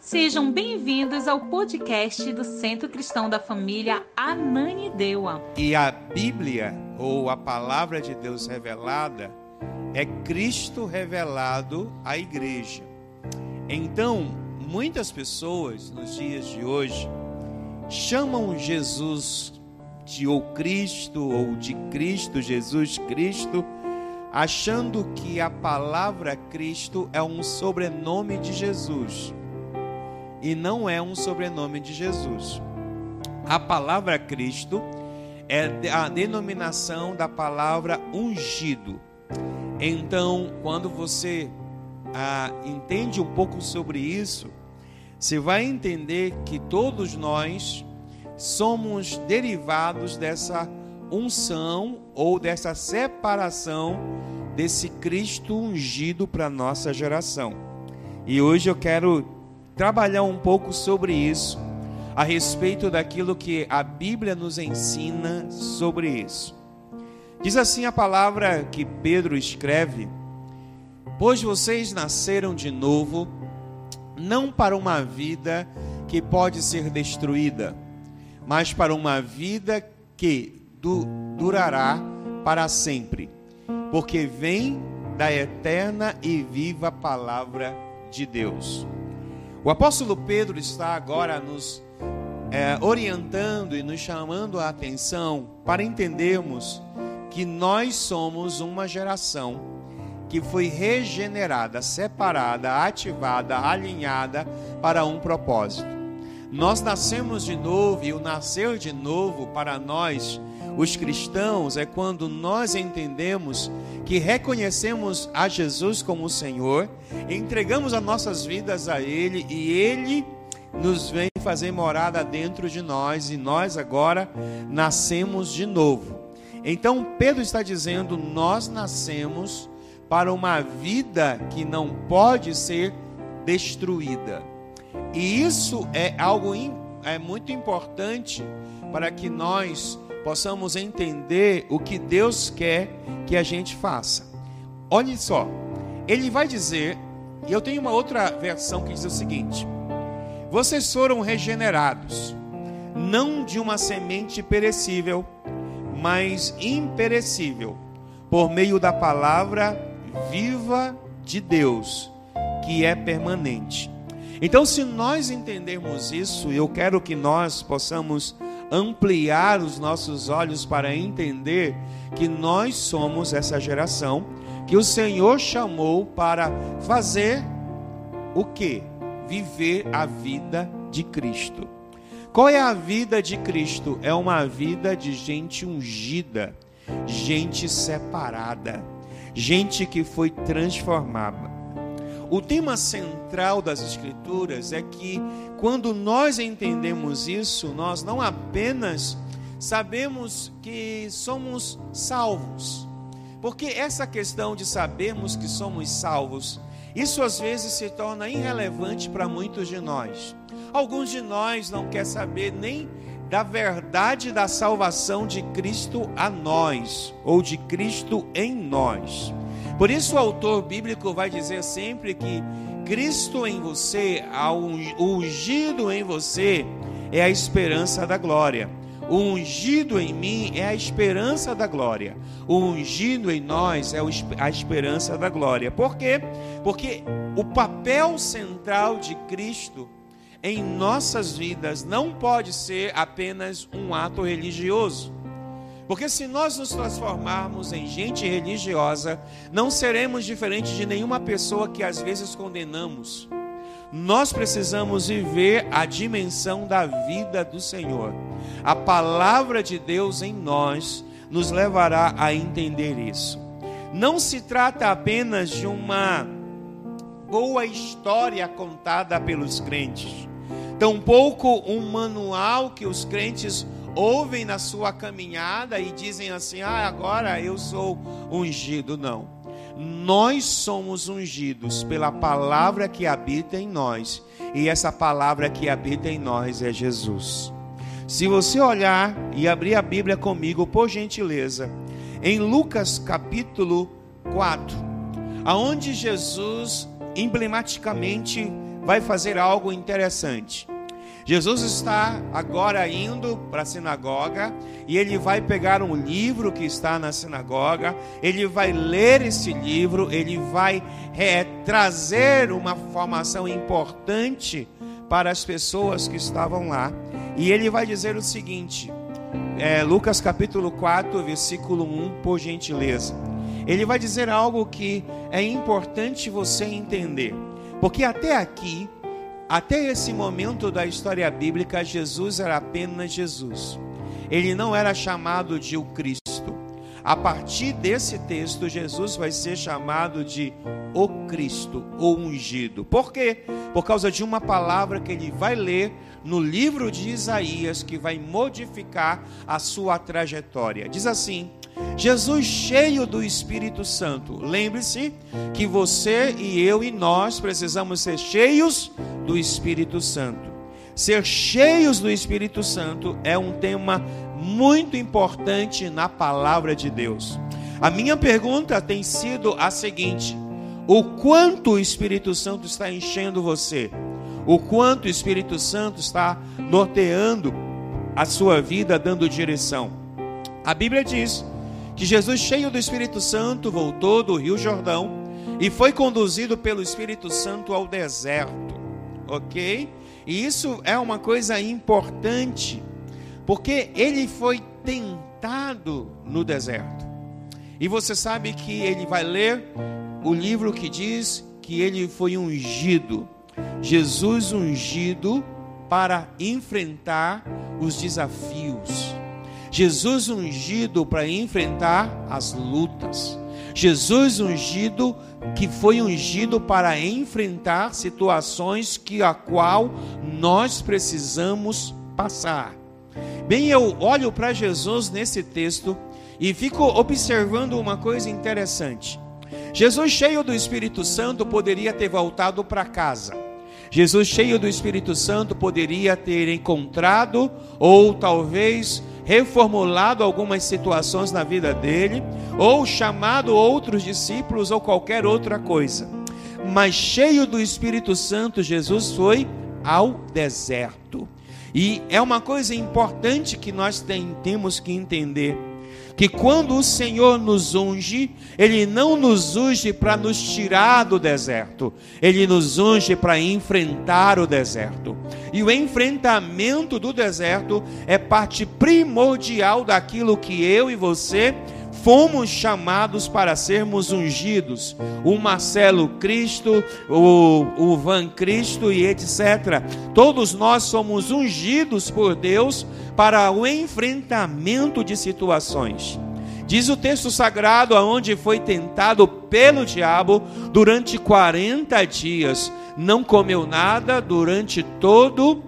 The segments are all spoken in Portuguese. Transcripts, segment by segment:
Sejam bem-vindos ao podcast do Centro Cristão da Família Ananindeua. E a Bíblia, ou a Palavra de Deus revelada, é Cristo revelado à igreja. Então, muitas pessoas nos dias de hoje chamam Jesus de ou Cristo, ou de Cristo, Jesus Cristo, achando que a palavra Cristo é um sobrenome de Jesus. E não é um sobrenome de Jesus. A palavra Cristo é a denominação da palavra ungido. Então, quando você entende um pouco sobre isso, você vai entender que todos nós somos derivados dessa unção ou dessa separação desse Cristo ungido para a nossa geração. E hoje eu quero trabalhar um pouco sobre isso, a respeito daquilo que a Bíblia nos ensina sobre isso. Diz assim a palavra que Pedro escreve: pois vocês nasceram de novo, não para uma vida que pode ser destruída, mas para uma vida que durará para sempre, porque vem da eterna e viva palavra de Deus. O apóstolo Pedro está agora nos orientando e nos chamando a atenção para entendermos que nós somos uma geração que foi regenerada, separada, ativada, alinhada para um propósito. Nós nascemos de novo, e o nascer de novo para nós, os cristãos, é quando nós entendemos que reconhecemos a Jesus como o Senhor, entregamos as nossas vidas a Ele e Ele nos vem fazer morada dentro de nós e nós agora nascemos de novo. Então Pedro está dizendo, nós nascemos para uma vida que não pode ser destruída. E isso é algo muito importante para que nós possamos entender o que Deus quer que a gente faça. Olhe só, ele vai dizer, e eu tenho uma outra versão que diz o seguinte: vocês foram regenerados, não de uma semente perecível, mas imperecível, por meio da palavra viva de Deus, que é permanente. Então, se nós entendermos isso, eu quero que nós possamos ampliar os nossos olhos para entender que nós somos essa geração que o Senhor chamou para fazer o quê? Viver a vida de Cristo. Qual é a vida de Cristo? É uma vida de gente ungida, gente separada, gente que foi transformada. O tema central das Escrituras é que quando nós entendemos isso, nós não apenas sabemos que somos salvos, porque essa questão de sabermos que somos salvos, isso às vezes se torna irrelevante para muitos de nós. Alguns de nós não querem saber nem da verdade da salvação de Cristo a nós, ou de Cristo em nós. Por isso o autor bíblico vai dizer sempre que Cristo em você, o ungido em você, é a esperança da glória. O ungido em mim é a esperança da glória. O ungido em nós é a esperança da glória. Por quê? Porque o papel central de Cristo em nossas vidas não pode ser apenas um ato religioso. Porque se nós nos transformarmos em gente religiosa, não seremos diferentes de nenhuma pessoa que às vezes condenamos. Nós precisamos viver a dimensão da vida do Senhor. A palavra de Deus em nós nos levará a entender isso. Não se trata apenas de uma boa história contada pelos crentes, tampouco um manual que os crentes ouvem na sua caminhada e dizem assim, agora eu sou ungido. Não, nós somos ungidos pela palavra que habita em nós, e essa palavra que habita em nós é Jesus. Se você olhar e abrir a Bíblia comigo, por gentileza, em Lucas capítulo 4, aonde Jesus emblematicamente vai fazer algo interessante. Jesus está agora indo para a sinagoga e ele vai pegar um livro que está na sinagoga, ele vai ler esse livro, ele vai trazer uma informação importante para as pessoas que estavam lá. E ele vai dizer o seguinte, Lucas capítulo 4, versículo 1, por gentileza. Ele vai dizer algo que é importante você entender, porque até aqui, até esse momento da história bíblica, Jesus era apenas Jesus. Ele não era chamado de o Cristo. A partir desse texto, Jesus vai ser chamado de o Cristo, o ungido. Por quê? Por causa de uma palavra que ele vai ler no livro de Isaías, que vai modificar a sua trajetória. Diz assim: Jesus cheio do Espírito Santo. Lembre-se que você e eu e nós precisamos ser cheios do Espírito Santo. Ser cheios do Espírito Santo é um tema muito importante na palavra de Deus. A minha pergunta tem sido a seguinte: o quanto o Espírito Santo está enchendo você? O quanto o Espírito Santo está norteando a sua vida, dando direção? A Bíblia diz que Jesus, cheio do Espírito Santo, voltou do Rio Jordão e foi conduzido pelo Espírito Santo ao deserto, ok? E isso é uma coisa importante, porque ele foi tentado no deserto. E você sabe que ele vai ler o livro que diz que ele foi ungido. Jesus ungido para enfrentar os desafios. Jesus ungido para enfrentar as lutas. Jesus ungido, que foi ungido para enfrentar situações a qual nós precisamos passar. Bem, eu olho para Jesus nesse texto e fico observando uma coisa interessante. Jesus, cheio do Espírito Santo, poderia ter voltado para casa. Jesus, cheio do Espírito Santo, poderia ter encontrado ou talvez reformulado algumas situações na vida dele, ou chamado outros discípulos ou qualquer outra coisa. Mas cheio do Espírito Santo, Jesus foi ao deserto. E é uma coisa importante que nós temos que entender, que quando o Senhor nos unge, Ele não nos unge para nos tirar do deserto, Ele nos unge para enfrentar o deserto. E o enfrentamento do deserto é parte primordial daquilo que eu e você fomos chamados para sermos ungidos. O Marcelo Cristo, o Van Cristo e etc. Todos nós somos ungidos por Deus para o enfrentamento de situações. Diz o texto sagrado, aonde foi tentado pelo diabo durante 40 dias. Não comeu nada durante todo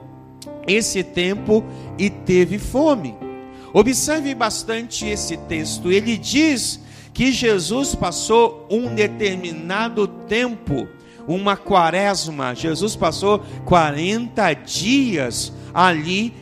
esse tempo e teve fome. Observe bastante esse texto. Ele diz que Jesus passou um determinado tempo, uma quaresma. Jesus passou 40 dias ali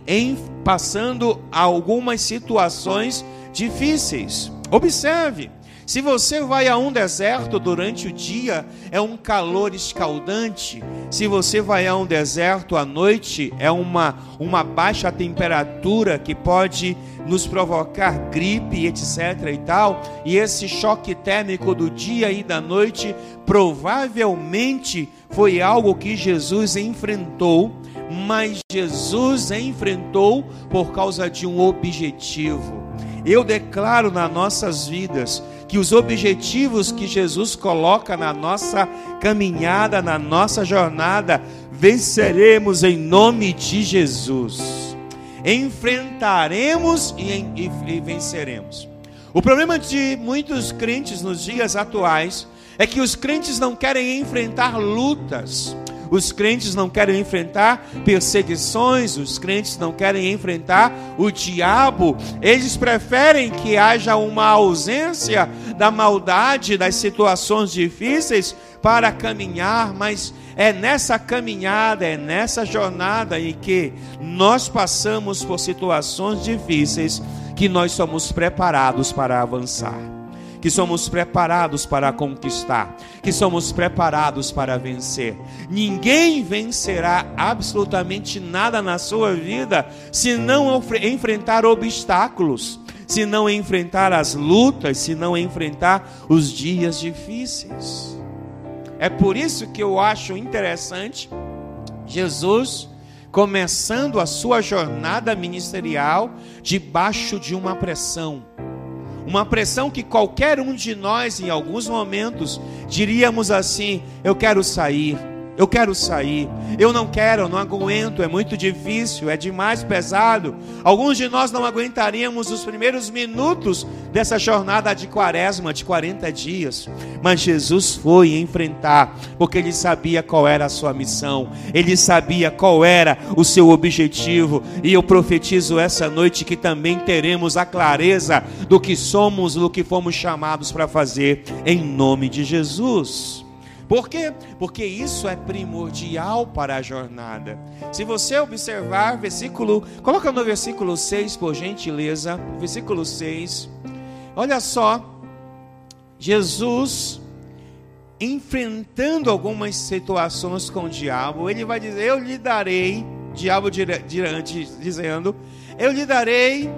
passando algumas situações difíceis. Observe, se você vai a um deserto durante o dia, é um calor escaldante. Se você vai a um deserto à noite, é uma baixa temperatura que pode nos provocar gripe, etc. e tal. E esse choque térmico do dia e da noite provavelmente foi algo que Jesus enfrentou, mas Jesus enfrentou por causa de um objetivo. Eu declaro nas nossas vidas que os objetivos que Jesus coloca na nossa caminhada, na nossa jornada, venceremos em nome de Jesus. Enfrentaremos e venceremos. O problema de muitos crentes nos dias atuais é que os crentes não querem enfrentar lutas. Os crentes não querem enfrentar perseguições, os crentes não querem enfrentar o diabo. Eles preferem que haja uma ausência da maldade, das situações difíceis para caminhar, mas é nessa caminhada, é nessa jornada em que nós passamos por situações difíceis que nós somos preparados para avançar. que somos preparados para conquistar, que somos preparados para vencer. Ninguém vencerá absolutamente nada na sua vida se não enfrentar obstáculos, se não enfrentar as lutas, se não enfrentar os dias difíceis. É por isso que eu acho interessante Jesus começando a sua jornada ministerial debaixo de uma pressão que qualquer um de nós em alguns momentos diríamos assim: eu quero sair, eu não quero, eu não aguento, é muito difícil, é demais pesado. Alguns de nós não aguentaríamos os primeiros minutos dessa jornada de quaresma, de 40 dias. Mas Jesus foi enfrentar, porque Ele sabia qual era a sua missão, Ele sabia qual era o seu objetivo. E eu profetizo essa noite que também teremos a clareza do que somos, do que fomos chamados para fazer, em nome de Jesus. Por quê? Porque isso é primordial para a jornada. Se você observar, coloca no versículo 6, por gentileza, versículo 6, olha só, Jesus enfrentando algumas situações com o diabo, ele vai dizer: eu lhe darei, diabo dizendo, eu lhe darei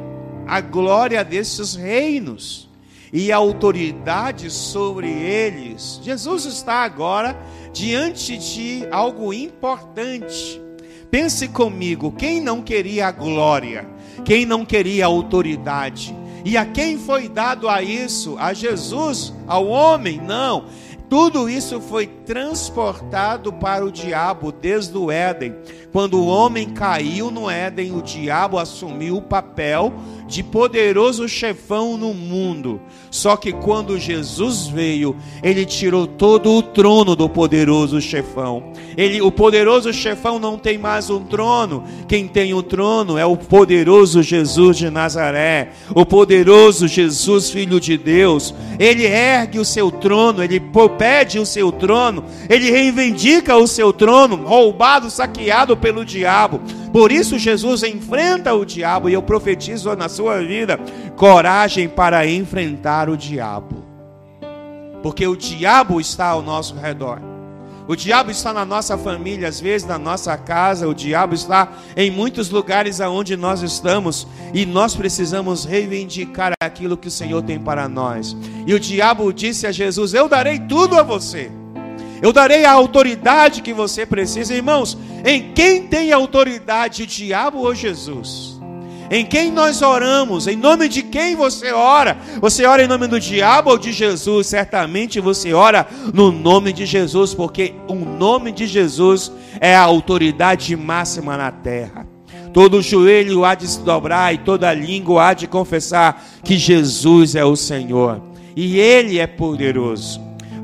a glória desses reinos e a autoridade sobre eles. Jesus está agora diante de algo importante. Pense comigo, quem não queria a glória? Quem não queria a autoridade? E a quem foi dado a isso? A Jesus? Ao homem? Não. Tudo isso foi transportado para o diabo desde o Éden. Quando o homem caiu no Éden, o diabo assumiu o papel de poderoso chefão no mundo. Só que quando Jesus veio, ele tirou todo o trono do poderoso chefão. O poderoso chefão não tem mais um trono. Quem tem o trono é o poderoso Jesus de Nazaré, o poderoso Jesus, Filho de Deus. Ele ergue o seu trono, ele pede o seu trono, ele reivindica o seu trono, roubado, saqueado pelo diabo. Por isso Jesus enfrenta o diabo, e eu profetizo na sua vida coragem para enfrentar o diabo, porque o diabo está ao nosso redor. O diabo está na nossa família, às vezes na nossa casa. O diabo está em muitos lugares aonde nós estamos, e nós precisamos reivindicar aquilo que o Senhor tem para nós. E o diabo disse a Jesus: eu darei tudo a você, eu darei a autoridade que você precisa. Irmãos, em quem tem autoridade, o diabo ou Jesus? Em quem nós oramos? Em nome de quem você ora? Você ora em nome do diabo ou de Jesus? Certamente você ora no nome de Jesus, porque o nome de Jesus é a autoridade máxima na terra. Todo joelho há de se dobrar e toda língua há de confessar que Jesus é o Senhor, e Ele é poderoso.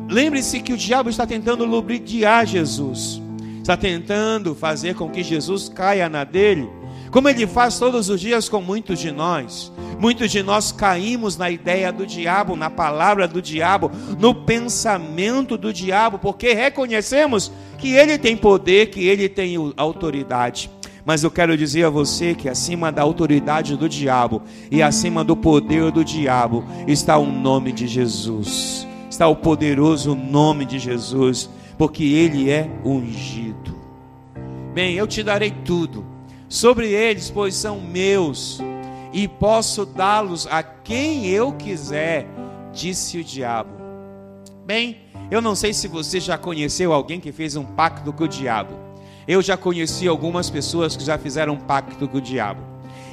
Lembre-se que o diabo está tentando lubrificar Jesus, está tentando fazer com que Jesus caia na dele, como ele faz todos os dias com muitos de nós. Muitos de nós caímos na ideia do diabo, na palavra do diabo, no pensamento do diabo, porque reconhecemos que ele tem poder, que ele tem autoridade. Mas eu quero dizer a você que acima da autoridade do diabo e acima do poder do diabo está o nome de Jesus, está o poderoso nome de Jesus, porque ele é ungido. Bem, eu te darei tudo sobre eles, pois são meus, e posso dá-los a quem eu quiser, disse o diabo. Bem, eu não sei se você já conheceu alguém que fez um pacto com o diabo. Eu já conheci algumas pessoas que já fizeram um pacto com o diabo.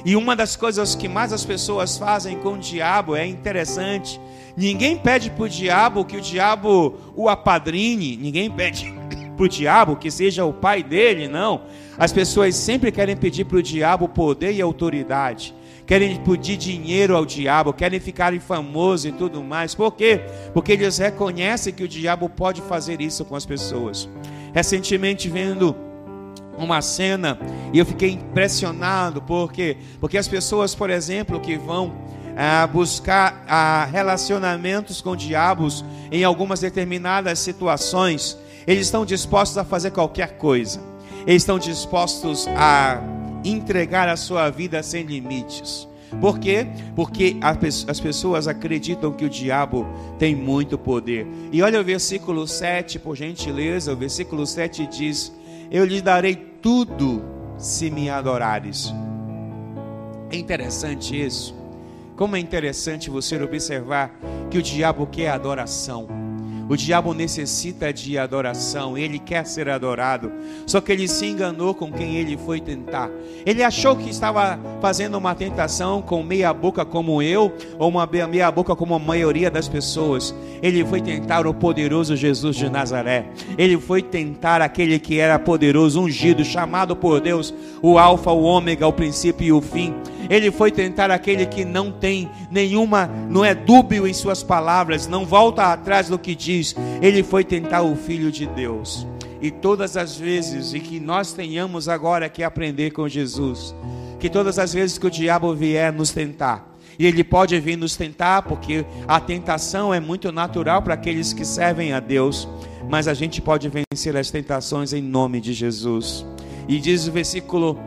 E uma das coisas que mais as pessoas fazem com o diabo é interessante. Ninguém pede para o diabo que o diabo o apadrine, ninguém pede para o diabo que seja o pai dele, não. As pessoas sempre querem pedir para o diabo poder e autoridade, querem pedir dinheiro ao diabo, querem ficar famosos e tudo mais. Por quê? Porque eles reconhecem que o diabo pode fazer isso com as pessoas. Recentemente, vendo uma cena, e eu fiquei impressionado, porque as pessoas, por exemplo, que vão buscar relacionamentos com diabos em algumas determinadas situações, eles estão dispostos a fazer qualquer coisa. Eles estão dispostos a entregar a sua vida sem limites. Por quê? Porque as pessoas acreditam que o diabo tem muito poder. E olha o versículo 7, por gentileza. O versículo 7 diz: eu lhe darei tudo se me adorares. É interessante isso. Como é interessante você observar que o diabo quer adoração. O diabo necessita de adoração, ele quer ser adorado. Só que ele se enganou com quem ele foi tentar. Ele achou que estava fazendo uma tentação com meia boca como eu, ou uma meia boca como a maioria das pessoas. Ele foi tentar o poderoso Jesus de Nazaré. Ele foi tentar aquele que era poderoso, ungido, chamado por Deus, o alfa, o ômega, o princípio e o fim. Ele foi tentar aquele que não tem nenhuma, não é dúbio em suas palavras, não volta atrás do que diz. Ele foi tentar o Filho de Deus. E todas as vezes, e que nós tenhamos agora que aprender com Jesus, que todas as vezes que o diabo vier nos tentar, e ele pode vir nos tentar, porque a tentação é muito natural para aqueles que servem a Deus, mas a gente pode vencer as tentações em nome de Jesus. E diz o versículo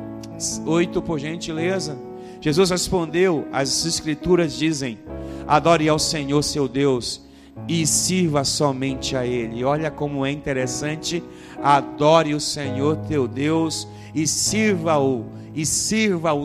8, por gentileza: Jesus respondeu, as escrituras dizem: adore ao Senhor seu Deus e sirva somente a Ele. Olha como é interessante. Adore o Senhor teu Deus e sirva-o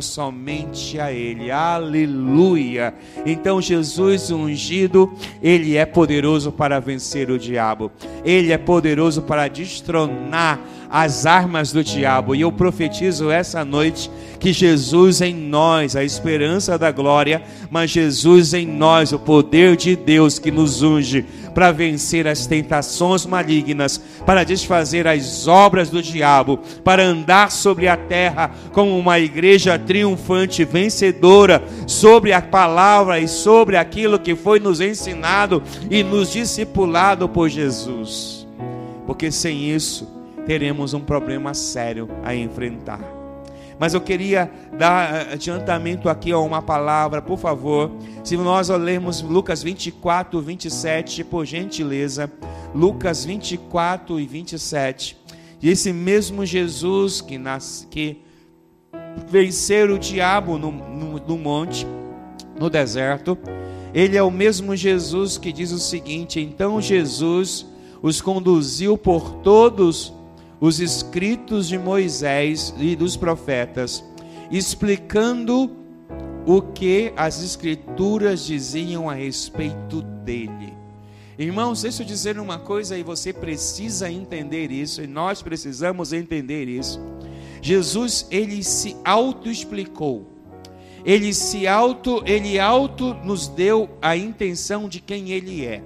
somente a Ele. Aleluia. Então Jesus ungido, Ele é poderoso para vencer o diabo. Ele é poderoso para destronar as armas do diabo. E eu profetizo essa noite que Jesus em nós, a esperança da glória, mas Jesus em nós, o poder de Deus que nos unge para vencer as tentações malignas, para desfazer as obras do diabo, para andar sobre a terra como uma igreja triunfante, vencedora, sobre a palavra e sobre aquilo que foi nos ensinado e nos discipulado por Jesus. Porque sem isso teremos um problema sério a enfrentar. Mas eu queria dar adiantamento aqui a uma palavra, por favor. Se nós lermos Lucas 24, 27, por gentileza. Lucas 24 e 27. E esse mesmo Jesus que venceu o diabo no monte, no deserto, ele é o mesmo Jesus que diz o seguinte: então Jesus os conduziu por todos os escritos de Moisés e dos profetas, explicando o que as escrituras diziam a respeito dele. Irmãos, deixa eu dizer uma coisa, e você precisa entender isso, e nós precisamos entender isso. Jesus, ele se auto-explicou. Ele nos deu a intenção de quem ele é.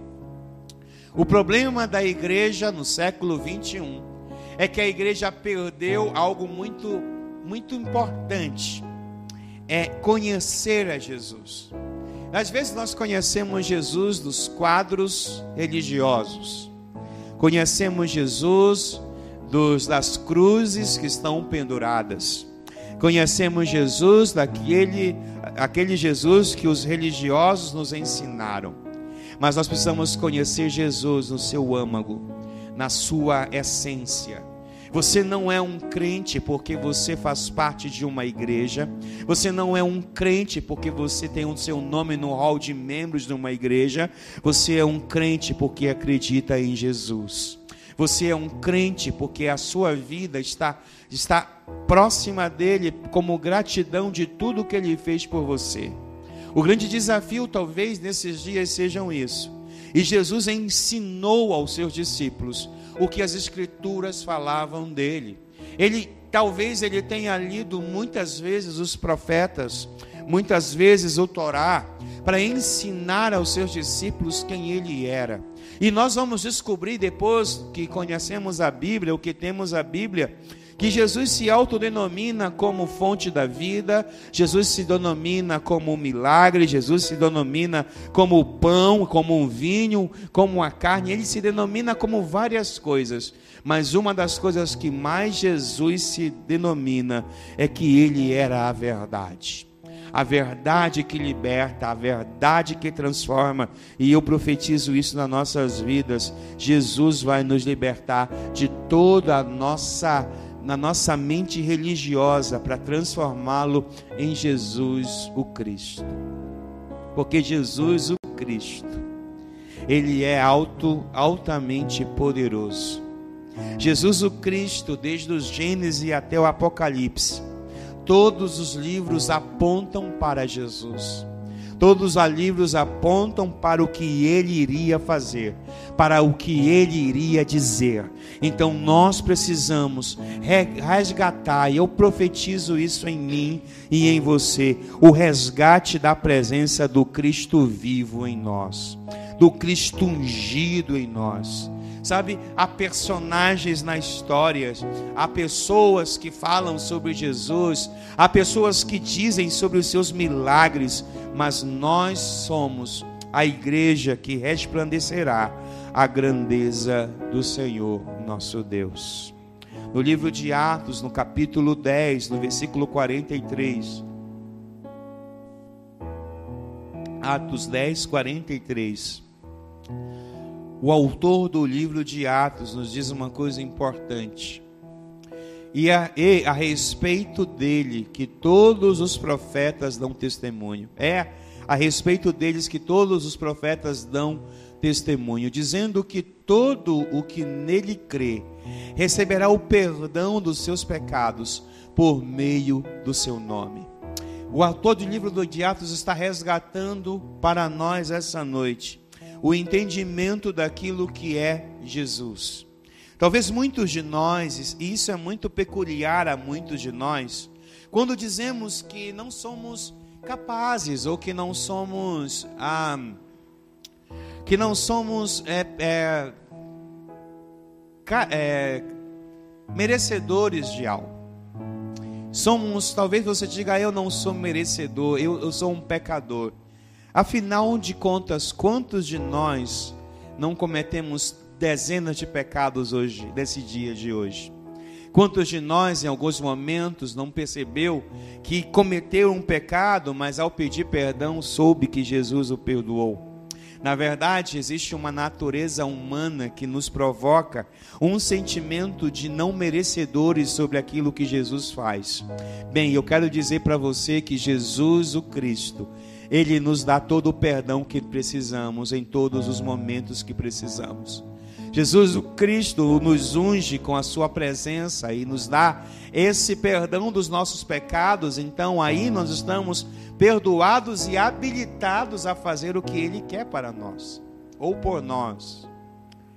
O problema da igreja no século 21 é que a igreja perdeu algo muito, muito importante. É conhecer a Jesus. Às vezes nós conhecemos Jesus dos quadros religiosos. Conhecemos Jesus das cruzes que estão penduradas. Conhecemos Jesus aquele Jesus que os religiosos nos ensinaram. Mas nós precisamos conhecer Jesus no seu âmago, na sua essência. Você não é um crente porque você faz parte de uma igreja. Você não é um crente porque você tem o seu nome no hall de membros de uma igreja. Você é um crente porque acredita em Jesus. Você é um crente porque a sua vida está próxima dele, como gratidão de tudo que ele fez por você. O grande desafio talvez nesses dias sejam isso. E Jesus ensinou aos seus discípulos o que as escrituras falavam dele. Talvez ele tenha lido muitas vezes os profetas, muitas vezes o Torá, para ensinar aos seus discípulos quem ele era. E nós vamos descobrir depois que conhecemos a Bíblia, o que temos a Bíblia, que Jesus se autodenomina como fonte da vida, Jesus se denomina como um milagre, Jesus se denomina como o pão, como um vinho, como a carne. Ele se denomina como várias coisas, mas uma das coisas que mais Jesus se denomina é que ele era a verdade. A verdade que liberta, a verdade que transforma. E eu profetizo isso nas nossas vidas. Jesus vai nos libertar de toda a nossa na nossa mente religiosa para transformá-lo em Jesus o Cristo. Porque Jesus o Cristo, Ele é altamente poderoso. Jesus o Cristo, desde o Gênesis até o Apocalipse, todos os livros apontam para Jesus. Todos os livros apontam para o que Ele iria fazer, para o que Ele iria dizer. Então nós precisamos resgatar, e eu profetizo isso em mim e em você, o resgate da presença do Cristo vivo em nós, do Cristo ungido em nós. Sabe, há personagens na história, há pessoas que falam sobre Jesus, há pessoas que dizem sobre os seus milagres, mas nós somos a igreja que resplandecerá a grandeza do Senhor nosso Deus. No livro de Atos, no capítulo 10, no versículo 43, Atos 10, 43, o autor do livro de Atos nos diz uma coisa importante. E a respeito dele que todos os profetas dão testemunho. É a respeito deles que todos os profetas dão testemunho, dizendo que todo o que nele crê receberá o perdão dos seus pecados por meio do seu nome. O autor do livro de Atos está resgatando para nós essa noite o entendimento daquilo que é Jesus. Talvez muitos de nós, e isso é muito peculiar a muitos de nós, quando dizemos que não somos capazes ou que não somos merecedores de algo. Talvez você diga, eu não sou merecedor, eu sou um pecador. Afinal de contas, quantos de nós não cometemos dezenas de pecados hoje, nesse dia de hoje? Quantos de nós, em alguns momentos, não percebeu que cometeu um pecado, mas ao pedir perdão, soube que Jesus o perdoou? Na verdade, existe uma natureza humana que nos provoca um sentimento de não merecedores sobre aquilo que Jesus faz. Bem, eu quero dizer para você que Jesus, o Cristo, Ele nos dá todo o perdão que precisamos em todos os momentos que precisamos. Jesus o Cristo nos unge com a sua presença e nos dá esse perdão dos nossos pecados. Então aí nós estamos perdoados e habilitados a fazer o que Ele quer para nós, ou por nós.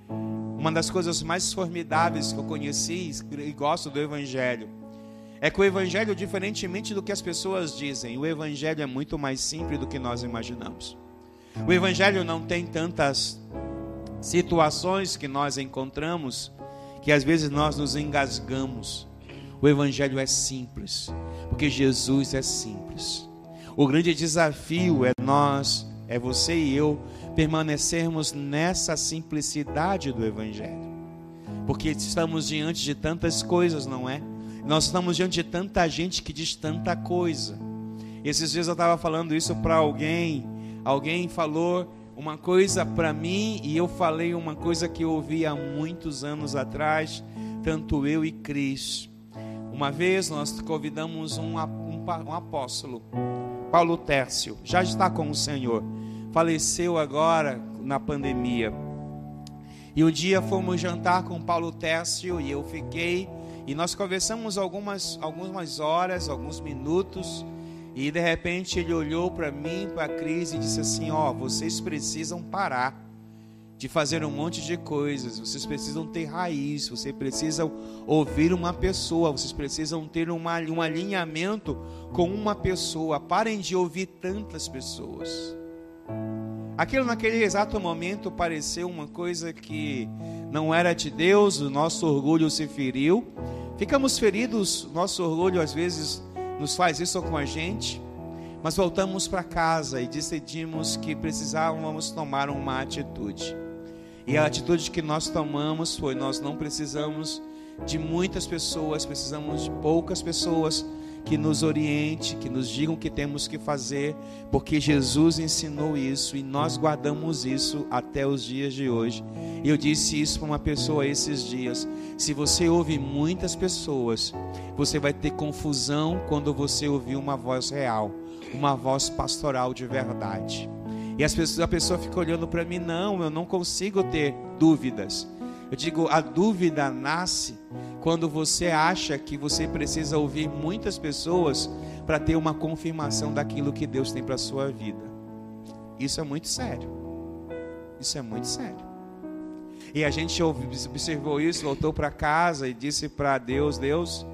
Uma das coisas mais formidáveis que eu conheci e gosto do Evangelho é que o Evangelho, diferentemente do que as pessoas dizem, o Evangelho é muito mais simples do que nós imaginamos. O Evangelho não tem tantas situações que nós encontramos que às vezes nós nos engasgamos. O Evangelho é simples, porque Jesus é simples. O grande desafio é você e eu permanecermos nessa simplicidade do Evangelho, porque estamos diante de tantas coisas, não é? Nós estamos diante de tanta gente que diz tanta coisa. Esses dias eu estava falando isso para alguém falou uma coisa para mim e eu falei uma coisa que eu ouvi há muitos anos atrás, tanto eu e Cris. Uma vez nós convidamos um apóstolo, Paulo Tércio, já está com o Senhor, faleceu agora na pandemia. E um dia fomos jantar com Paulo Tércio e eu fiquei, e nós conversamos algumas horas, alguns minutos, e de repente ele olhou para mim, para a Cris e disse assim, vocês precisam parar de fazer um monte de coisas, vocês precisam ter raiz, vocês precisam ouvir uma pessoa, vocês precisam ter um alinhamento com uma pessoa, parem de ouvir tantas pessoas. Aquilo naquele exato momento pareceu uma coisa que não era de Deus, o nosso orgulho se feriu, ficamos feridos, nosso orgulho às vezes nos faz isso com a gente, mas voltamos para casa e decidimos que precisávamos tomar uma atitude. E a atitude que nós tomamos foi: nós não precisamos de muitas pessoas, precisamos de poucas pessoas que nos oriente, que nos digam o que temos que fazer, porque Jesus ensinou isso e nós guardamos isso até os dias de hoje. E eu disse isso para uma pessoa esses dias: se você ouve muitas pessoas, você vai ter confusão quando você ouvir uma voz real, uma voz pastoral de verdade. E a pessoa fica olhando para mim: não, eu não consigo ter dúvidas. Eu digo, a dúvida nasce quando você acha que você precisa ouvir muitas pessoas para ter uma confirmação daquilo que Deus tem para a sua vida. Isso é muito sério. Isso é muito sério. E a gente observou isso, voltou para casa e disse para Deus: Deus,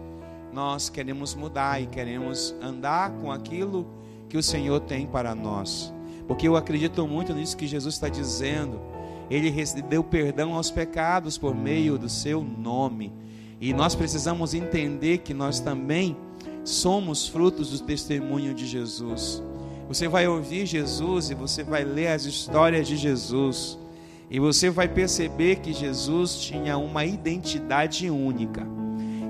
nós queremos mudar e queremos andar com aquilo que o Senhor tem para nós. Porque eu acredito muito nisso que Jesus está dizendo. Ele deu perdão aos pecados por meio do seu nome. E nós precisamos entender que nós também somos frutos do testemunho de Jesus. Você vai ouvir Jesus e você vai ler as histórias de Jesus. E você vai perceber que Jesus tinha uma identidade única.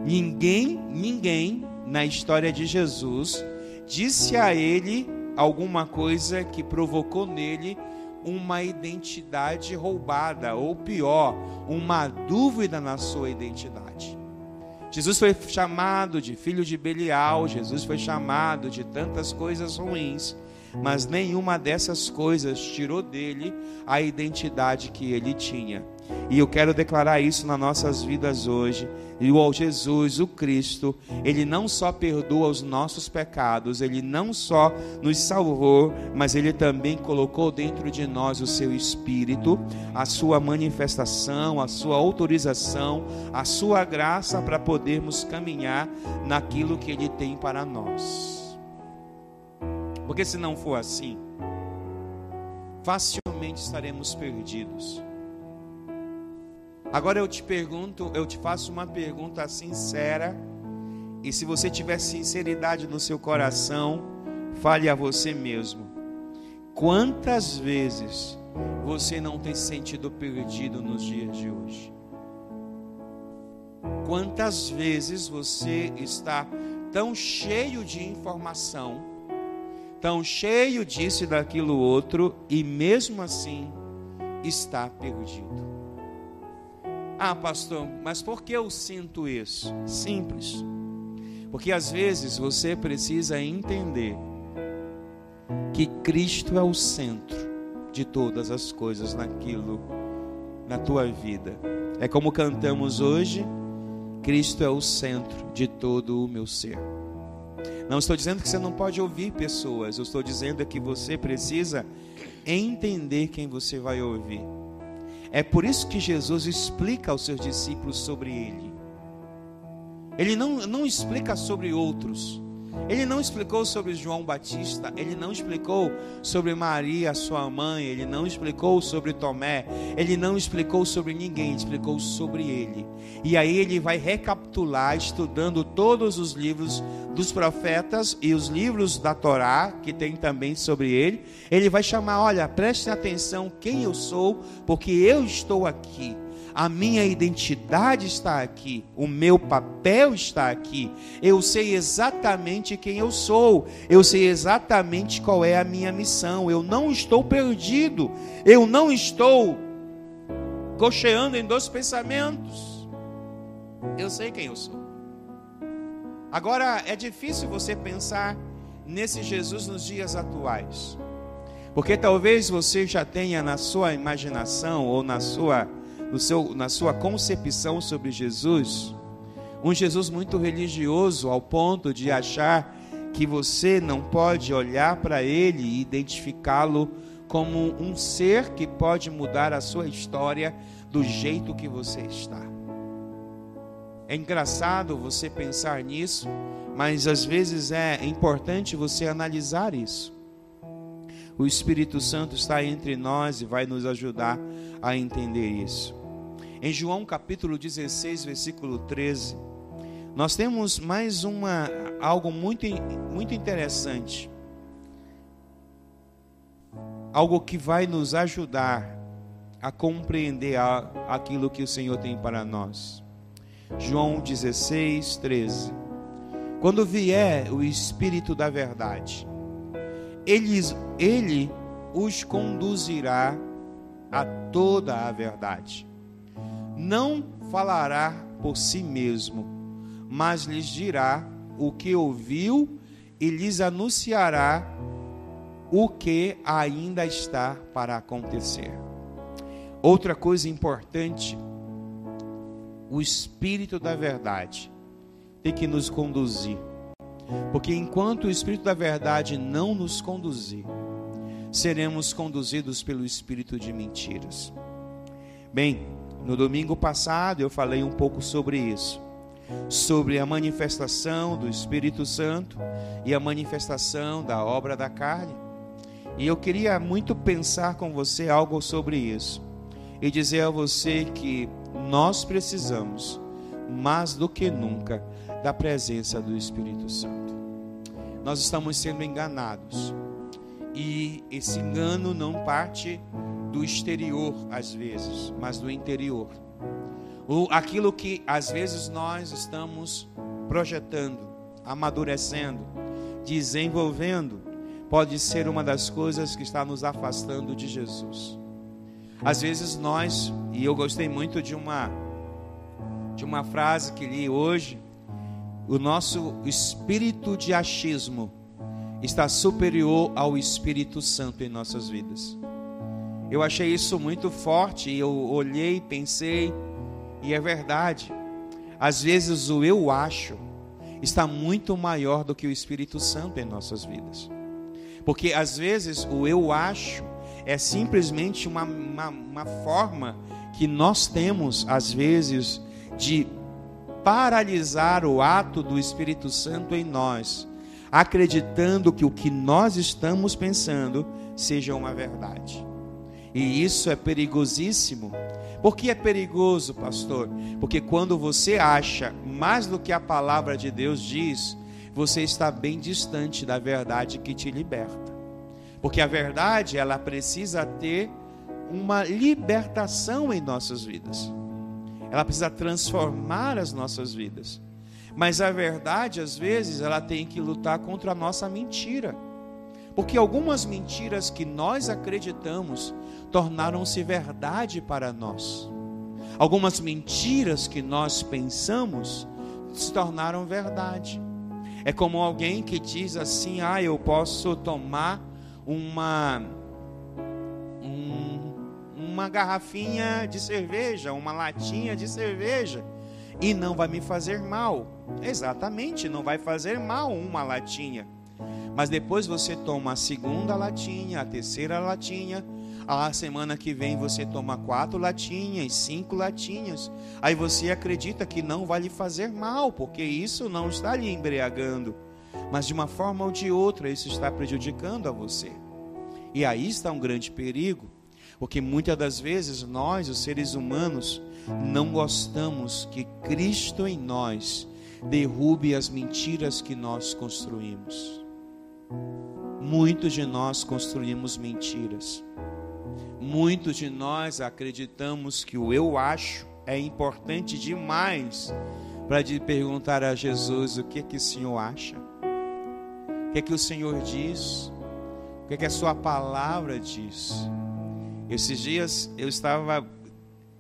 Ninguém na história de Jesus disse a ele alguma coisa que provocou nele uma identidade roubada, ou pior, uma dúvida na sua identidade. Jesus foi chamado de filho de Belial, Jesus foi chamado de tantas coisas ruins, mas nenhuma dessas coisas tirou dele a identidade que ele tinha. E eu quero declarar isso nas nossas vidas hoje. E o Jesus, o Cristo, Ele não só perdoa os nossos pecados, Ele não só nos salvou, mas Ele também colocou dentro de nós o seu Espírito, a sua manifestação, a sua autorização, a sua graça para podermos caminhar naquilo que Ele tem para nós. Porque se não for assim, facilmente estaremos perdidos. Agora eu te faço uma pergunta sincera, e se você tiver sinceridade no seu coração, fale a você mesmo: quantas vezes você não tem se sentido perdido nos dias de hoje? Quantas vezes você está tão cheio de informação, tão cheio disso e daquilo outro, e mesmo assim está perdido? Ah, pastor, mas por que eu sinto isso? Simples. Porque às vezes você precisa entender que Cristo é o centro de todas as coisas na tua vida. É como cantamos hoje: Cristo é o centro de todo o meu ser. Não estou dizendo que você não pode ouvir pessoas, eu estou dizendo que você precisa entender quem você vai ouvir. É por isso que Jesus explica aos seus discípulos sobre Ele. Ele não explica sobre outros. Ele não explicou sobre João Batista. Ele não explicou sobre Maria, sua mãe. Ele não explicou sobre Tomé. Ele não explicou sobre ninguém. Ele explicou sobre Ele. E aí ele vai recapitular, estudando todos os livros dos profetas e os livros da Torá, que tem também sobre Ele. Ele vai chamar: olha, preste atenção quem eu sou, porque eu estou aqui. A minha identidade está aqui, o meu papel está aqui, eu sei exatamente quem eu sou, eu sei exatamente qual é a minha missão, eu não estou perdido, eu não estou cocheando em dois pensamentos, eu sei quem eu sou. Agora, é difícil você pensar nesse Jesus nos dias atuais, porque talvez você já tenha na sua imaginação ou na sua concepção sobre Jesus, um Jesus muito religioso, ao ponto de achar que você não pode olhar para Ele e identificá-lo como um ser que pode mudar a sua história do jeito que você está. É engraçado você pensar nisso, mas às vezes é importante você analisar isso. O Espírito Santo está entre nós e vai nos ajudar a entender isso. Em João capítulo 16, versículo 13, nós temos mais algo muito interessante. Algo que vai nos ajudar a compreender aquilo que o Senhor tem para nós. João 16, 13. quando vier o Espírito da verdade, ele os conduzirá a toda a verdade. Não falará por si mesmo, mas lhes dirá o que ouviu e lhes anunciará o que ainda está para acontecer. Outra coisa importante, o Espírito da verdade tem que nos conduzir, porque enquanto o Espírito da verdade não nos conduzir, seremos conduzidos pelo espírito de mentiras. Bem, no domingo passado eu falei um pouco sobre isso, sobre a manifestação do Espírito Santo e a manifestação da obra da carne. E eu queria muito pensar com você algo sobre isso e dizer a você que nós precisamos, mais do que nunca, da presença do Espírito Santo. Nós estamos sendo enganados. E esse engano não parte do exterior, às vezes, mas do interior. Aquilo que, às vezes, nós estamos projetando, amadurecendo, desenvolvendo, pode ser uma das coisas que está nos afastando de Jesus. Às vezes nós, e eu gostei muito de uma frase que li hoje, o nosso espírito de achismo está superior ao Espírito Santo em nossas vidas. Eu achei isso muito forte, e eu olhei, pensei, e é verdade. Às vezes o eu acho está muito maior do que o Espírito Santo em nossas vidas. Porque às vezes o eu acho é simplesmente uma forma que nós temos, às vezes, de paralisar o ato do Espírito Santo em nós, acreditando que o que nós estamos pensando seja uma verdade. E isso é perigosíssimo. Por que é perigoso, pastor? Porque quando você acha mais do que a palavra de Deus diz, você está bem distante da verdade que te liberta. Porque a verdade, ela precisa ter uma libertação em nossas vidas. Ela precisa transformar as nossas vidas. Mas a verdade, às vezes, ela tem que lutar contra a nossa mentira. Porque algumas mentiras que nós acreditamos tornaram-se verdade para nós. Algumas mentiras que nós pensamos se tornaram verdade. É como alguém que diz assim: eu posso tomar uma garrafinha de cerveja, uma latinha de cerveja, e não vai me fazer mal. Exatamente, não vai fazer mal uma latinha. Mas depois você toma a segunda latinha, a terceira latinha, a semana que vem você toma 4 latinhas, 5 latinhas. Aí você acredita que não vai lhe fazer mal, porque isso não está lhe embriagando. Mas de uma forma ou de outra, isso está prejudicando a você. E aí está um grande perigo, porque muitas das vezes nós, os seres humanos, não gostamos que Cristo em nós derrube as mentiras que nós construímos. Muitos de nós construímos mentiras. Muitos de nós acreditamos que o eu acho é importante demais para perguntar a Jesus: o que o Senhor acha? O que o Senhor diz? O que a sua palavra diz? Esses dias eu estava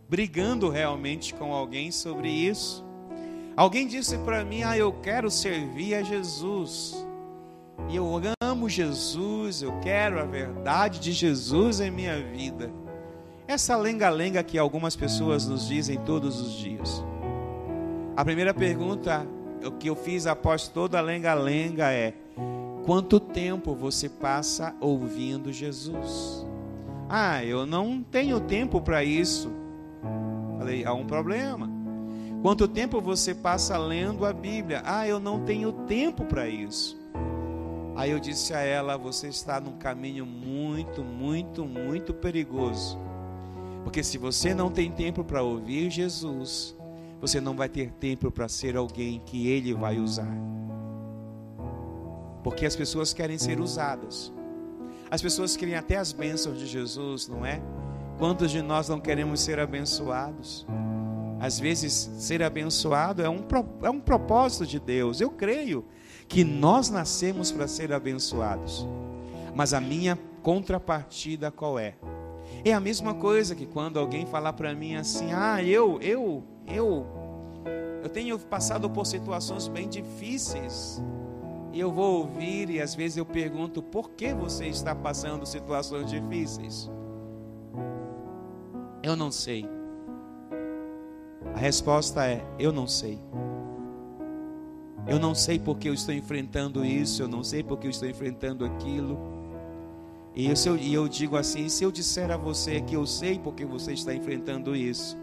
brigando realmente com alguém sobre isso. Alguém disse para mim: eu quero servir a Jesus. E eu amo Jesus, eu quero a verdade de Jesus em minha vida. Essa lenga-lenga que algumas pessoas nos dizem todos os dias. A primeira pergunta que eu fiz após toda a lenga-lenga é: quanto tempo você passa ouvindo Jesus? Eu não tenho tempo para isso. Falei: há um problema. Quanto tempo você passa lendo a Bíblia? Eu não tenho tempo para isso. Aí eu disse a ela: você está num caminho muito, muito, muito perigoso. Porque se você não tem tempo para ouvir Jesus, você não vai ter tempo para ser alguém que Ele vai usar. Porque as pessoas querem ser usadas. As pessoas querem até as bênçãos de Jesus, não é? Quantos de nós não queremos ser abençoados? Às vezes, ser abençoado é um propósito de Deus. Eu creio que nós nascemos para ser abençoados. Mas a minha contrapartida qual é? É a mesma coisa que quando alguém falar para mim assim: eu tenho passado por situações bem difíceis. E eu vou ouvir e às vezes eu pergunto: por que você está passando situações difíceis? Eu não sei. A resposta é: eu não sei. Eu não sei porque eu estou enfrentando isso, eu não sei porque eu estou enfrentando aquilo. E eu digo assim: se eu disser a você que eu sei porque você está enfrentando isso,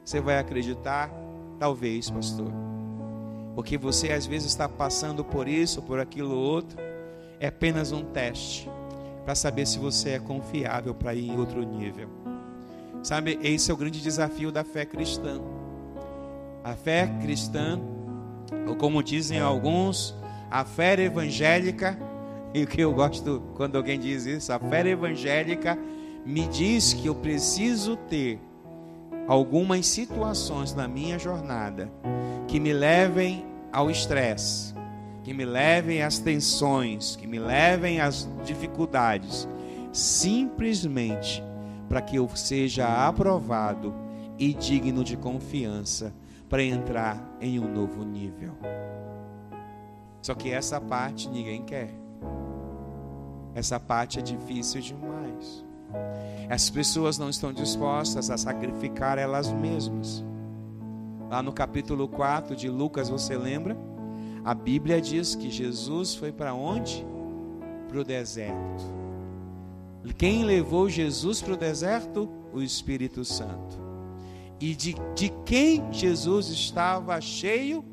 você vai acreditar? Talvez, pastor. Porque você às vezes está passando por isso, por aquilo outro. É apenas um teste para saber se você é confiável para ir em outro nível. Sabe, esse é o grande desafio da fé cristã. A fé cristã, ou como dizem alguns, a fé evangélica, e o que eu gosto quando alguém diz isso, a fé evangélica me diz que eu preciso ter algumas situações na minha jornada que me levem ao estresse, que me levem às tensões, que me levem às dificuldades, simplesmente para que eu seja aprovado e digno de confiança para entrar em um novo nível. Só que essa parte ninguém quer. Essa parte é difícil demais. As pessoas não estão dispostas a sacrificar elas mesmas. Lá no capítulo 4 de Lucas, você lembra? A Bíblia diz que Jesus foi para onde? Para o deserto. Quem levou Jesus para o deserto? O Espírito Santo. E de quem Jesus estava cheio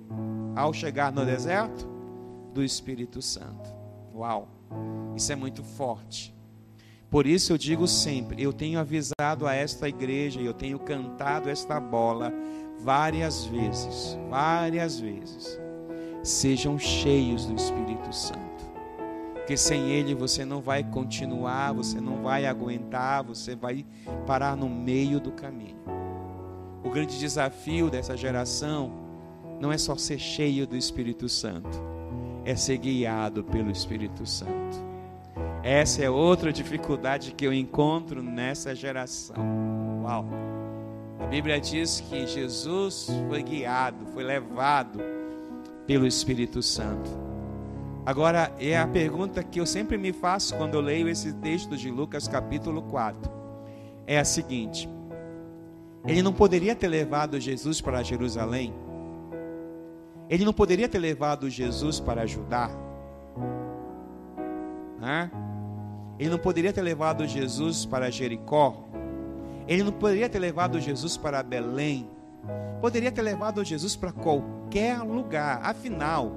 ao chegar no deserto? Do Espírito Santo. Uau! Isso é muito forte. Por isso eu digo sempre, eu tenho avisado a esta igreja, eu tenho cantado esta bola várias vezes. Sejam cheios do Espírito Santo. Porque sem Ele você não vai continuar, você não vai aguentar, você vai parar no meio do caminho. O grande desafio dessa geração não é só ser cheio do Espírito Santo, é ser guiado pelo Espírito Santo. Essa é outra dificuldade que eu encontro nessa geração. Uau! A Bíblia diz que Jesus foi guiado, foi levado pelo Espírito Santo. Agora, é a pergunta que eu sempre me faço quando eu leio esse texto de Lucas capítulo 4. É a seguinte: ele não poderia ter levado Jesus para Jerusalém? Ele não poderia ter levado Jesus para Judá? Ele não poderia ter levado Jesus para Jericó? Ele não poderia ter levado Jesus para Belém? Poderia ter levado Jesus para qualquer lugar. Afinal,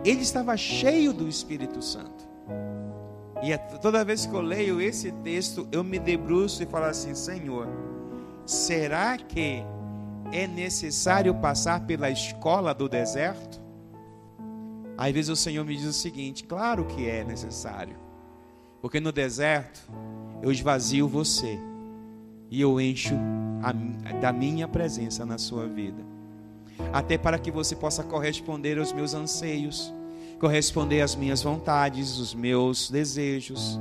ele estava cheio do Espírito Santo. E toda vez que eu leio esse texto, eu me debruço e falo assim: Senhor, será que é necessário passar pela escola do deserto? Às vezes o Senhor me diz o seguinte: claro que é necessário. Porque no deserto eu esvazio você e eu encho da minha presença na sua vida. Até para que você possa corresponder aos meus anseios, corresponder às minhas vontades, os meus desejos.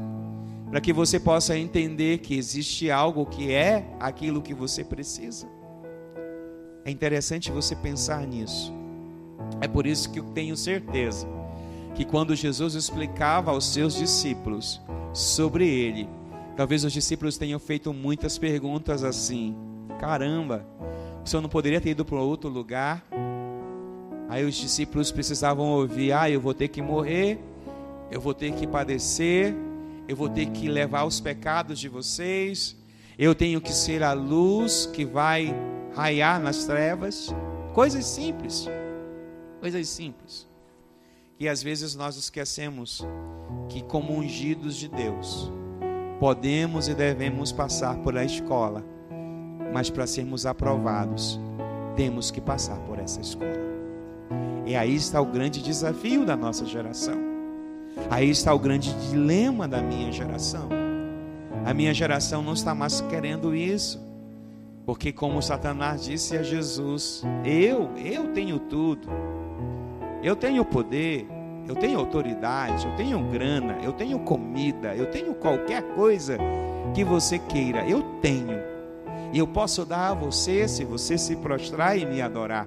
Para que você possa entender que existe algo que é aquilo que você precisa. É interessante você pensar nisso. É por isso que eu tenho certeza que quando Jesus explicava aos seus discípulos sobre ele, talvez os discípulos tenham feito muitas perguntas assim: caramba, o Senhor não poderia ter ido para outro lugar? Aí os discípulos precisavam ouvir: eu vou ter que morrer, eu vou ter que padecer, eu vou ter que levar os pecados de vocês, eu tenho que ser a luz que vai raiar nas trevas. Coisas simples. Que às vezes nós esquecemos que, como ungidos de Deus, podemos e devemos passar por a escola, mas para sermos aprovados, temos que passar por essa escola. E aí está o grande desafio da nossa geração. Aí está o grande dilema da minha geração. A minha geração não está mais querendo isso. Porque como Satanás disse a Jesus, eu tenho tudo, eu tenho poder, eu tenho autoridade, eu tenho grana, eu tenho comida, eu tenho qualquer coisa que você queira, eu tenho, e eu posso dar a você se você se prostrar e me adorar.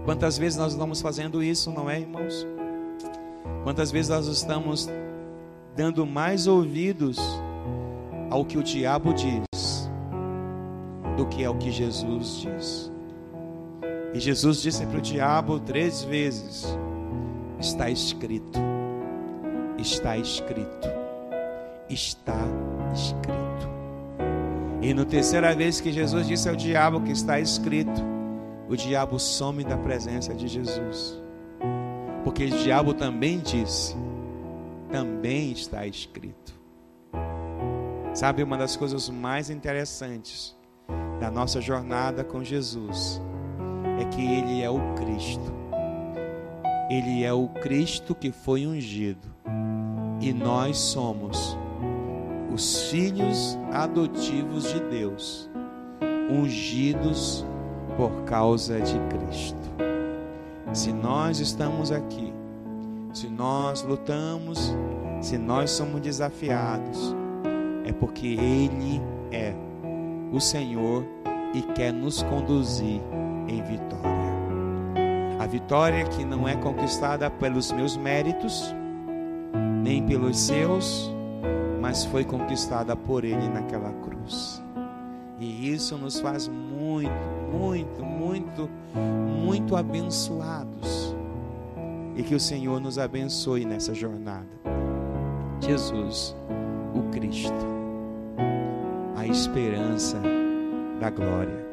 Quantas vezes nós estamos fazendo isso, não é, irmãos? Quantas vezes nós estamos dando mais ouvidos ao que o diabo diz do que ao que Jesus diz? E Jesus disse para o diabo 3 vezes: está escrito, está escrito, está escrito. E na 3ª vez que Jesus disse ao diabo que está escrito, o diabo some da presença de Jesus. Porque o diabo também disse, também está escrito. Sabe, uma das coisas mais interessantes da nossa jornada com Jesus é que Ele é o Cristo. Ele é o Cristo que foi ungido. E nós somos os filhos adotivos de Deus, ungidos por causa de Cristo. Se nós estamos aqui, se nós lutamos, se nós somos desafiados, é porque Ele é o Senhor e quer nos conduzir em vitória. A vitória que não é conquistada pelos meus méritos, nem pelos seus, mas foi conquistada por Ele naquela cruz. E isso nos faz muito, muito, muito, muito abençoados. E que o Senhor nos abençoe nessa jornada. Jesus, o Cristo, a esperança da glória.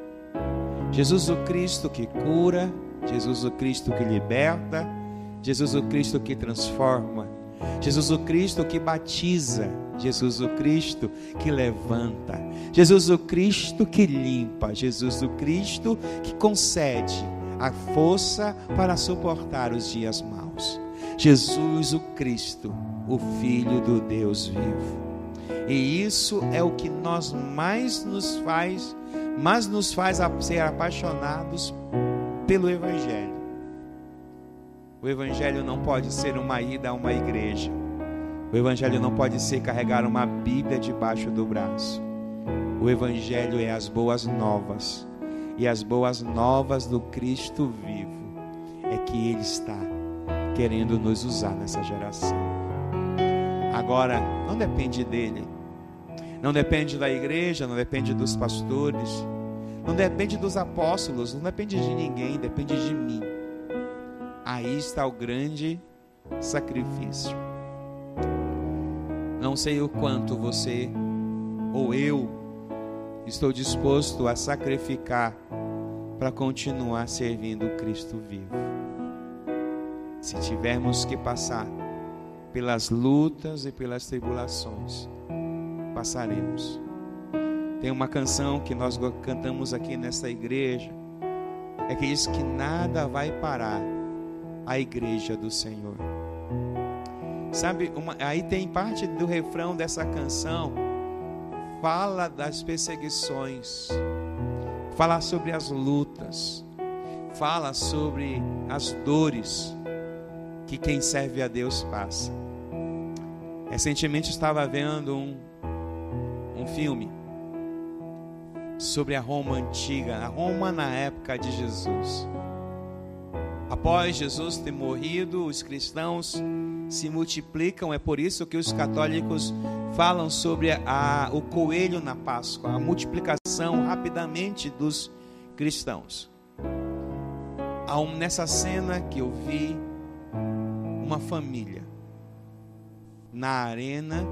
Jesus, o Cristo que cura, Jesus, o Cristo que liberta, Jesus, o Cristo que transforma, Jesus, o Cristo que batiza, Jesus, o Cristo que levanta, Jesus, o Cristo que limpa, Jesus, o Cristo que concede a força para suportar os dias maus. Jesus, o Cristo, o Filho do Deus vivo. E isso é o que mais nos faz ser apaixonados pelo Evangelho. O Evangelho não pode ser uma ida a uma igreja. O Evangelho não pode ser carregar uma Bíblia debaixo do braço. O Evangelho é as boas novas. E as boas novas do Cristo vivo é que Ele está querendo nos usar nessa geração. Agora, não depende dele. Não depende da igreja, não depende dos pastores, não depende dos apóstolos, não depende de ninguém, depende de mim. Aí está o grande sacrifício. Não sei o quanto você ou eu estou disposto a sacrificar para continuar servindo o Cristo vivo. Se tivermos que passar pelas lutas e pelas tribulações, passaremos. Tem uma canção que nós cantamos aqui nessa igreja, é que diz que nada vai parar a igreja do Senhor. Sabe, aí tem parte do refrão dessa canção, fala das perseguições, fala sobre as lutas, fala sobre as dores que quem serve a Deus passa. Recentemente estava vendo um filme sobre a Roma antiga, a Roma na época de Jesus. Após Jesus ter morrido, os cristãos se multiplicam, é por isso que os católicos falam sobre o coelho na Páscoa, a multiplicação rapidamente dos cristãos. Nessa cena que eu vi, uma família na arena,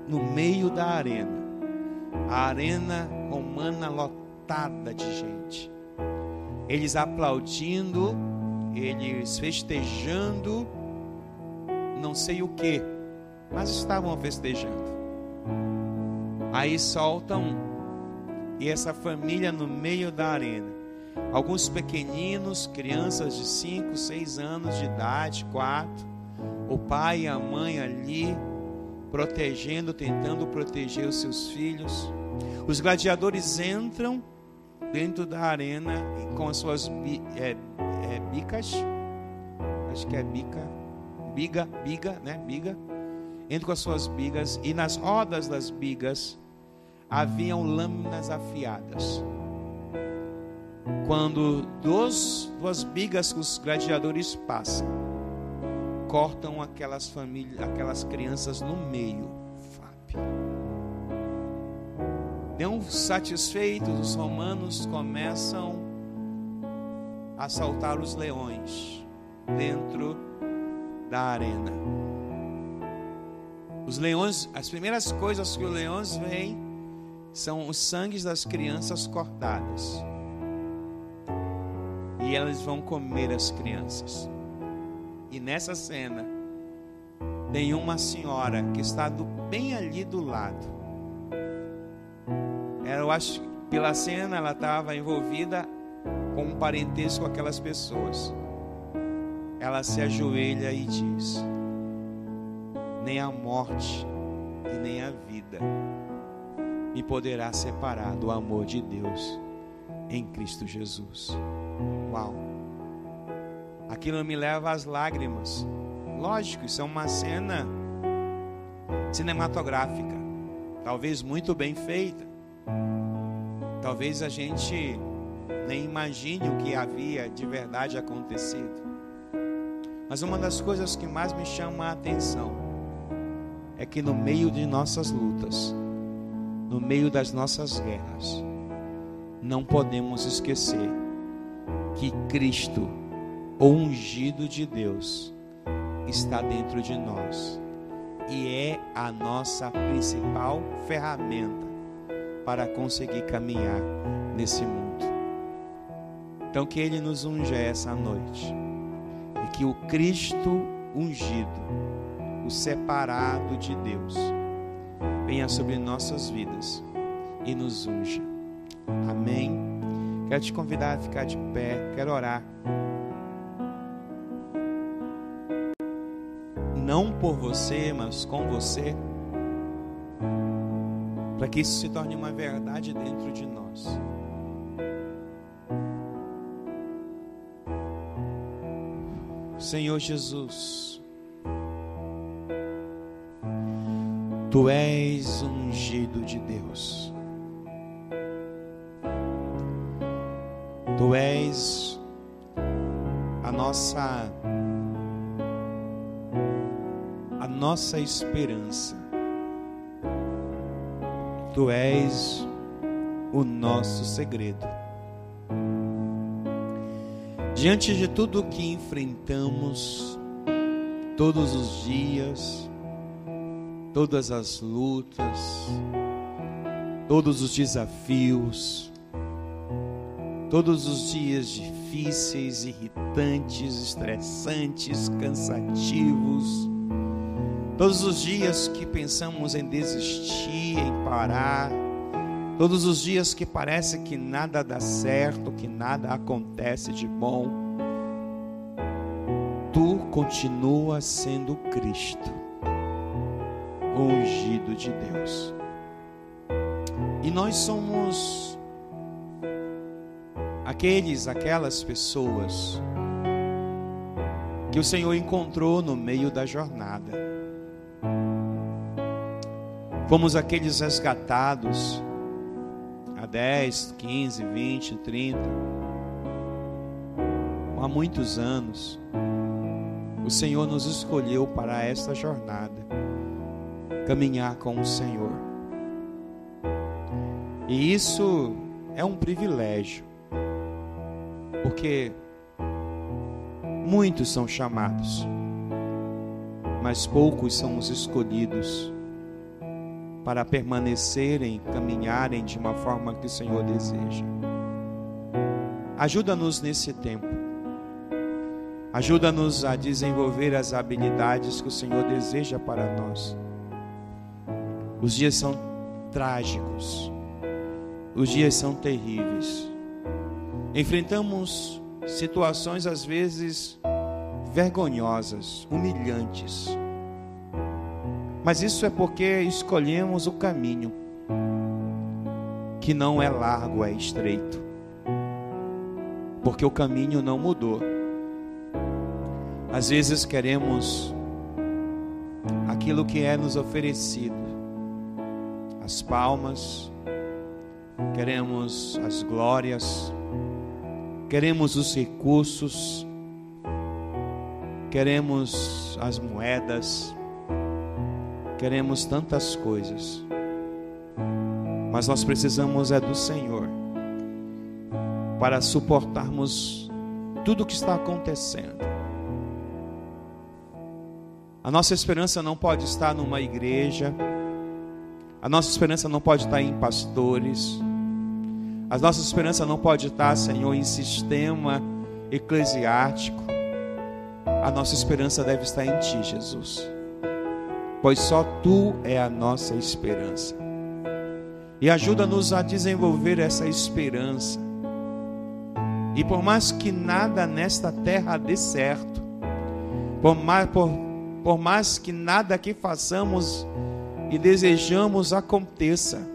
no meio da arena, a arena romana lotada de gente, eles aplaudindo, eles festejando, não sei o que, mas estavam festejando. Aí soltam, e essa família no meio da arena, alguns pequeninos, crianças de 5, 6 anos de idade, 4, o pai e a mãe ali protegendo, tentando proteger os seus filhos. Os gladiadores entram dentro da arena com as suas bicas, acho que é biga, né? Biga. Entram com as suas bigas, e nas rodas das bigas haviam lâminas afiadas. Quando duas bigas que os gladiadores passam, cortam aquelas crianças no meio. Não satisfeitos, os romanos começam a saltar os leões dentro da arena. Os leões, as primeiras coisas que os leões veem são os sangues das crianças cortadas. E eles vão comer as crianças. E nessa cena tem uma senhora que está bem ali do lado. Eu acho que pela cena ela estava envolvida com um parentesco com aquelas pessoas. Ela se ajoelha e diz: nem a morte e nem a vida me poderá separar do amor de Deus em Cristo Jesus. Uau! Aquilo me leva às lágrimas. Lógico, isso é uma cena cinematográfica, talvez muito bem feita. Talvez a gente nem imagine o que havia de verdade acontecido. Mas uma das coisas que mais me chama a atenção é que no meio de nossas lutas, no meio das nossas guerras, não podemos esquecer que Cristo, o ungido de Deus, está dentro de nós e é a nossa principal ferramenta para conseguir caminhar nesse mundo. Então que Ele nos unja essa noite e que o Cristo ungido, o separado de Deus, venha sobre nossas vidas e nos unja. Amém? Quero te convidar a ficar de pé, quero orar. Não por você, mas com você, para que isso se torne uma verdade dentro de nós. Senhor Jesus, Tu és ungido de Deus. Tu és a nossa esperança. Tu és o nosso segredo. Diante de tudo o que enfrentamos todos os dias, todas as lutas, todos os desafios, todos os dias difíceis, irritantes, estressantes, cansativos, todos os dias que pensamos em desistir, em parar, todos os dias que parece que nada dá certo, que nada acontece de bom, Tu continua sendo Cristo, o ungido de Deus. E nós somos aquelas pessoas que o Senhor encontrou no meio da jornada. Fomos aqueles resgatados há 10, 15, 20, 30, há muitos anos. O Senhor nos escolheu para esta jornada, caminhar com o Senhor. E isso é um privilégio, porque muitos são chamados, mas poucos são os escolhidos para permanecerem, caminharem de uma forma que o Senhor deseja. Ajuda-nos nesse tempo. Ajuda-nos a desenvolver as habilidades que o Senhor deseja para nós. Os dias são trágicos. Os dias são terríveis. Enfrentamos situações às vezes vergonhosas, humilhantes. Mas isso é porque escolhemos o caminho. que não é largo, é estreito, porque o caminho não mudou. Às vezes queremos aquilo que é nos oferecido, as palmas, queremos as glórias, queremos os recursos, queremos as moedas, queremos tantas coisas, mas nós precisamos do Senhor para suportarmos tudo o que está acontecendo. A nossa esperança não pode estar numa igreja, a nossa esperança não pode estar em pastores, a nossa esperança não pode estar, Senhor, em sistema eclesiástico. A nossa esperança deve estar em Ti, Jesus, pois só Tu é a nossa esperança. E ajuda-nos a desenvolver essa esperança. E por mais que nada nesta terra dê certo, por mais que nada que façamos e desejamos aconteça,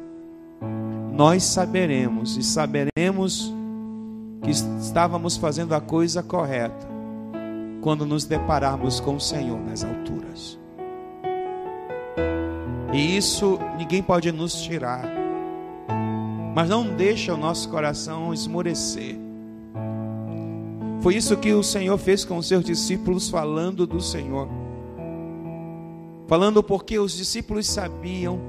nós saberemos que estávamos fazendo a coisa correta quando nos depararmos com o Senhor nas alturas. E isso ninguém pode nos tirar. Mas não deixa o nosso coração esmorecer. Foi isso que o Senhor fez com os seus discípulos, falando do Senhor. Falando porque os discípulos sabiam,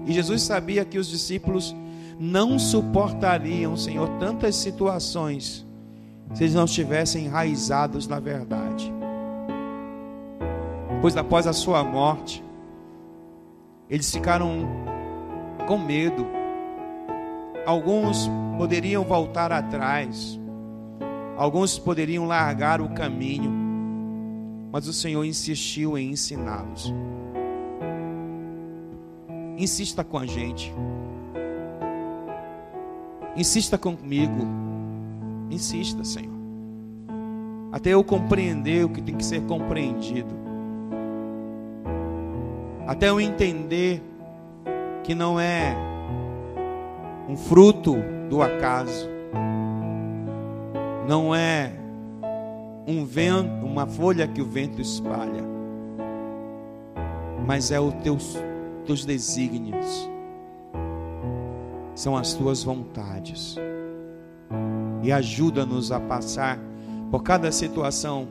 e Jesus sabia que os discípulos não suportariam, Senhor, tantas situações, se eles não estivessem enraizados na verdade. Pois após a sua morte, eles ficaram com medo. Alguns poderiam voltar atrás, alguns poderiam largar o caminho, mas o Senhor insistiu em ensiná-los. Insista com a gente, insista comigo, insista, Senhor, até eu compreender o que tem que ser compreendido, até eu entender que não é um fruto do acaso, não é um vento, uma folha que o vento espalha, mas é os teus desígnios, são as tuas vontades. E ajuda-nos a passar por cada situação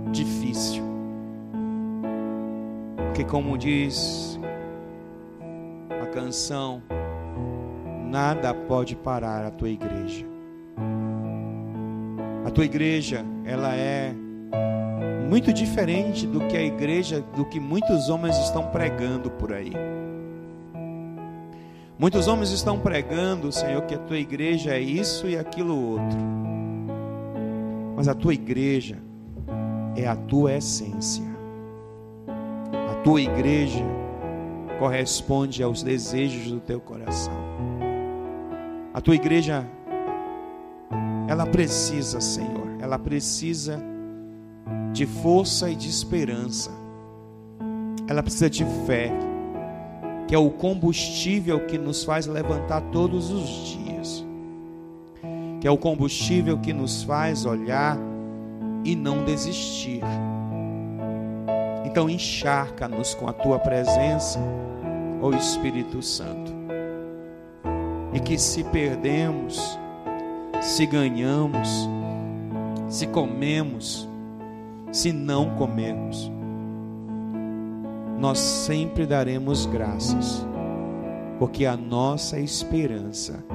difícil, porque como diz a canção, nada pode parar a tua igreja. A tua igreja, ela é muito diferente do que a igreja, do que muitos homens estão pregando por aí. Muitos homens estão pregando, Senhor, que a tua igreja é isso e aquilo outro. Mas a tua igreja é a tua essência. A tua igreja corresponde aos desejos do teu coração. A tua igreja, ela precisa, Senhor, ela precisa de força e de esperança. Ela precisa de fé, que é o combustível que nos faz levantar todos os dias, que é o combustível que nos faz olhar e não desistir. Então encharca-nos com a tua presença, ó Espírito Santo, e que se perdemos, se ganhamos, se comemos, se não comemos, nós sempre daremos graças, porque a nossa esperança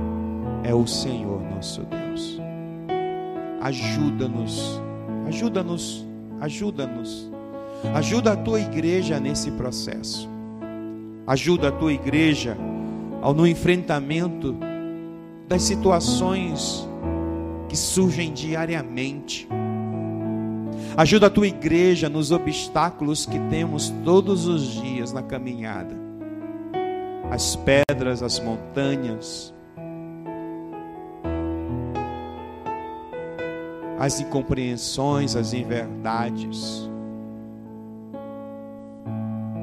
é o Senhor nosso Deus. Ajuda-nos, ajuda-nos, ajuda-nos. Ajuda a tua igreja nesse processo. Ajuda a tua igreja no enfrentamento das situações que surgem diariamente. Ajuda a tua igreja nos obstáculos que temos todos os dias na caminhada. As pedras, as montanhas, as incompreensões, as inverdades.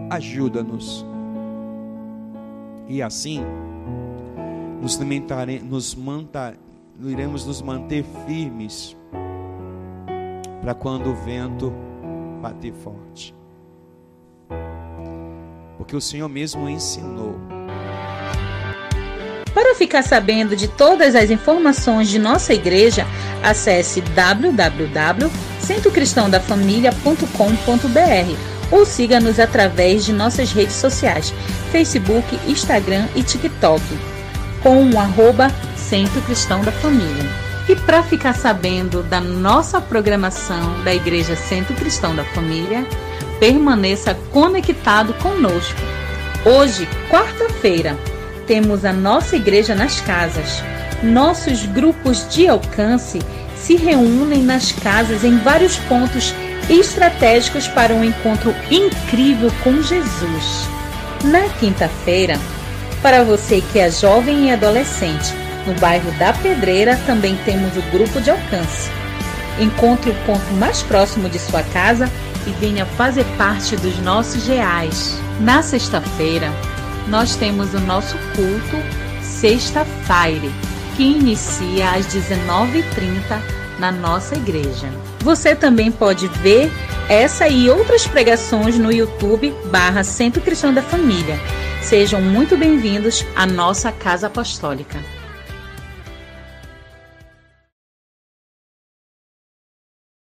Ajuda-nos. E assim, iremos nos manter firmes para quando o vento bater forte. Porque o Senhor mesmo ensinou. Para ficar sabendo de todas as informações de nossa igreja, acesse www.centrocristãodafamilia.com.br ou siga-nos através de nossas redes sociais, Facebook, Instagram e TikTok, com o @Centro Cristão da Família. E para ficar sabendo da nossa programação da Igreja Centro Cristão da Família, permaneça conectado conosco. Hoje, quarta-feira, temos a nossa igreja nas casas. Nossos grupos de alcance se reúnem nas casas em vários pontos estratégicos para um encontro incrível com Jesus. Na quinta-feira, para você que é jovem e adolescente, no bairro da Pedreira também temos o grupo de alcance. Encontre o ponto mais próximo de sua casa e venha fazer parte dos nossos reais. Na sexta-feira, nós temos o nosso culto Sexta Fire, que inicia às 19h30 na nossa igreja. Você também pode ver essa e outras pregações no YouTube /Centro Cristão da Família. Sejam muito bem-vindos à nossa Casa Apostólica.